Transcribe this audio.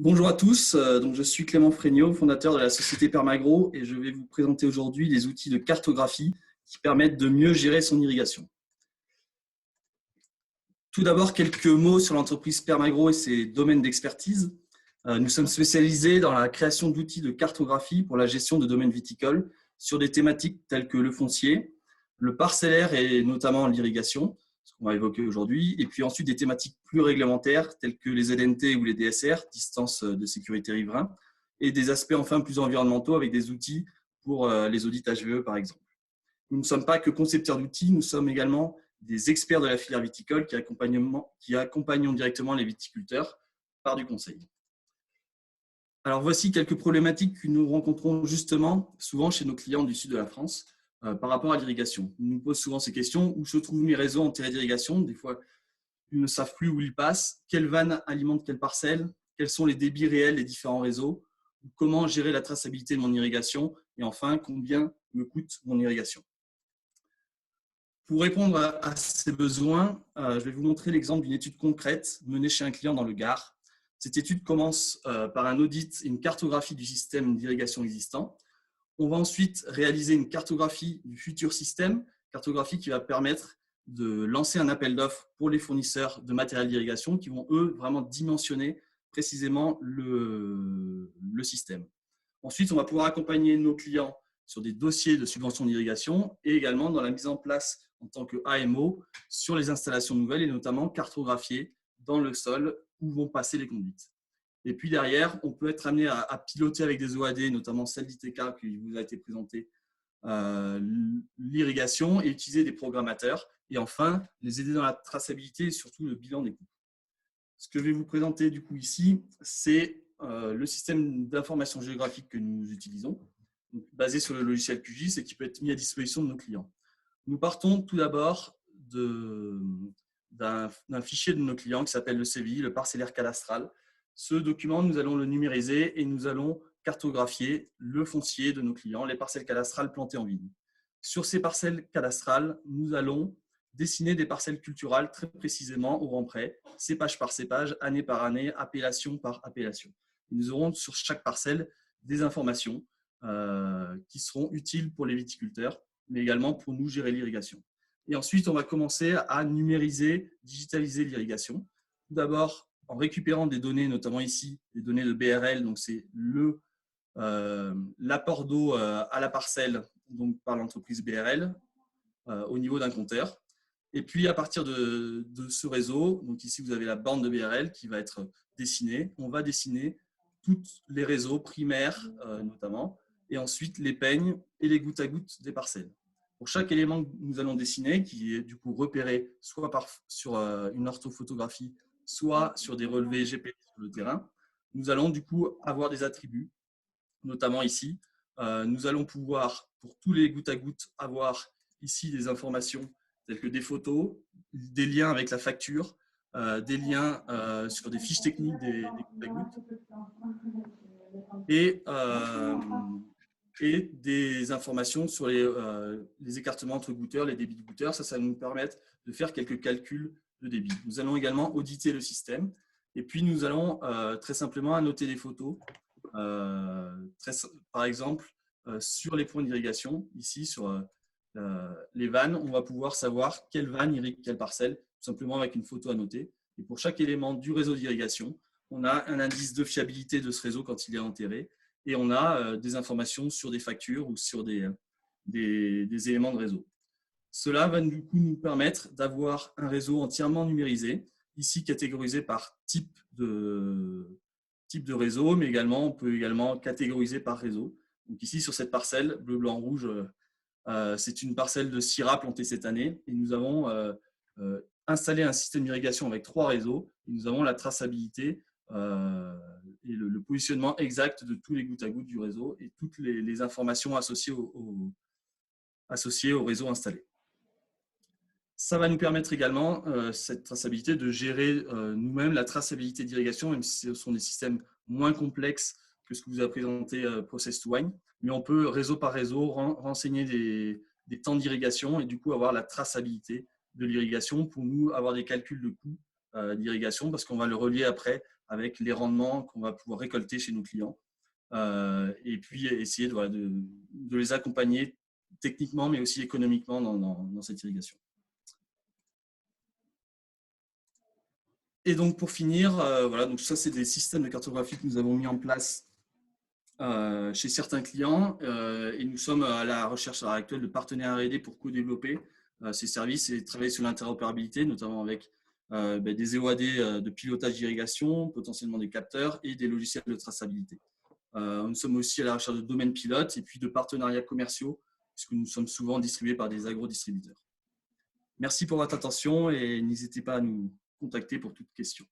Bonjour à tous, donc je suis Clément Fréniaud, fondateur de la société Permagro et je vais vous présenter aujourd'hui les outils de cartographie qui permettent de mieux gérer son irrigation. Tout d'abord, quelques mots sur l'entreprise Permagro et ses domaines d'expertise. Nous sommes spécialisés dans la création d'outils de cartographie pour la gestion de domaines viticoles sur des thématiques telles que le foncier, le parcellaire et notamment l'irrigation, ce qu'on va évoquer aujourd'hui, et puis ensuite des thématiques plus réglementaires telles que les ZNT ou les DSR, distance de sécurité riverain, et des aspects enfin plus environnementaux avec des outils pour les audits HVE par exemple. Nous ne sommes pas que concepteurs d'outils, nous sommes également des experts de la filière viticole qui accompagnons directement les viticulteurs par du conseil. Alors voici quelques problématiques que nous rencontrons justement souvent chez nos clients du sud de la France par rapport à l'irrigation. Ils nous posent souvent ces questions: où se trouvent mes réseaux enterrés d'irrigation? Des fois, ils ne savent plus où ils passent. Quelle vanne alimente quelle parcelle? Quels sont les débits réels des différents réseaux? Comment gérer la traçabilité de mon irrigation? Et enfin, combien me coûte mon irrigation? Pour répondre à ces besoins, je vais vous montrer l'exemple d'une étude concrète menée chez un client dans le Gard. Cette étude commence par un audit et une cartographie du système d'irrigation existant. On va ensuite réaliser une cartographie du futur système, cartographie qui va permettre de lancer un appel d'offres pour les fournisseurs de matériel d'irrigation qui vont, eux, vraiment dimensionner précisément le système. Ensuite, on va pouvoir accompagner nos clients sur des dossiers de subvention d'irrigation et également dans la mise en place en tant que AMO sur les installations nouvelles et notamment cartographier dans le sol où vont passer les conduites. Et puis derrière, on peut être amené à piloter avec des OAD, notamment celle d'ITK qui vous a été présentée, l'irrigation et utiliser des programmateurs. Et enfin, les aider dans la traçabilité et surtout le bilan des coûts. Ce que je vais vous présenter du coup ici, c'est le système d'information géographique que nous utilisons, basé sur le logiciel QGIS et qui peut être mis à disposition de nos clients. Nous partons tout d'abord d'un fichier de nos clients qui s'appelle le CVI, le parcellaire cadastral. Ce document, nous allons le numériser et nous allons cartographier le foncier de nos clients, les parcelles cadastrales plantées en vigne. Sur ces parcelles cadastrales, nous allons dessiner des parcelles culturales très précisément au rang près, cépage par cépage, année par année, appellation par appellation. Nous aurons sur chaque parcelle des informations qui seront utiles pour les viticulteurs, mais également pour nous gérer l'irrigation. Et ensuite, on va commencer à numériser, digitaliser l'irrigation. Tout d'abord, en récupérant des données, notamment ici, des données de BRL, donc c'est l'apport d'eau à la parcelle donc par l'entreprise BRL au niveau d'un compteur. Et puis, à partir de ce réseau, donc ici, vous avez la bande de BRL qui va être dessinée. On va dessiner tous les réseaux primaires, notamment, et ensuite les peignes et les gouttes à gouttes des parcelles. Pour chaque élément que nous allons dessiner, qui est du coup repéré soit sur une orthophotographie, soit sur des relevés GPS sur le terrain, nous allons du coup avoir des attributs, notamment ici. Nous allons pouvoir, pour tous les gouttes à gouttes, avoir ici des informations telles que des photos, des liens avec la facture, des liens sur des fiches techniques des gouttes à gouttes et des informations sur les écartements entre goutteurs, les débits de goutteurs. Ça va nous permettre de faire quelques calculs de débit. Nous allons également auditer le système et puis nous allons très simplement annoter des photos. Par exemple, sur les points d'irrigation, ici sur les vannes, on va pouvoir savoir quelle vanne irrigue quelle parcelle, tout simplement avec une photo à noter. Et pour chaque élément du réseau d'irrigation, on a un indice de fiabilité de ce réseau quand il est enterré et on a des informations sur des factures ou sur des éléments de réseau. Cela va du coup nous permettre d'avoir un réseau entièrement numérisé, ici catégorisé par type de réseau, mais également on peut également catégoriser par réseau. Donc ici sur cette parcelle bleu, blanc, rouge, c'est une parcelle de Syrah plantée cette année et nous avons installé un système d'irrigation avec 3 réseaux et nous avons la traçabilité et le positionnement exact de tous les gouttes à gouttes du réseau et toutes les informations associées au réseau installé. Ça va nous permettre également, cette traçabilité, de gérer nous-mêmes la traçabilité d'irrigation, même si ce sont des systèmes moins complexes que ce que vous a présenté Process to Wine. Mais on peut, réseau par réseau, renseigner des temps d'irrigation et du coup avoir la traçabilité de l'irrigation pour nous avoir des calculs de coûts d'irrigation parce qu'on va le relier après avec les rendements qu'on va pouvoir récolter chez nos clients. Et puis essayer de les accompagner techniquement, mais aussi économiquement dans cette irrigation. Et donc, pour finir, voilà, donc ça, c'est des systèmes de cartographie que nous avons mis en place chez certains clients. Et nous sommes à la recherche à l'heure actuelle de partenaires R&D pour co-développer ces services et travailler sur l'interopérabilité, notamment avec des EOAD de pilotage d'irrigation, potentiellement des capteurs et des logiciels de traçabilité. Nous sommes aussi à la recherche de domaines pilotes et puis de partenariats commerciaux, puisque nous sommes souvent distribués par des agro-distributeurs. Merci pour votre attention et n'hésitez pas à nous contacter pour toute question.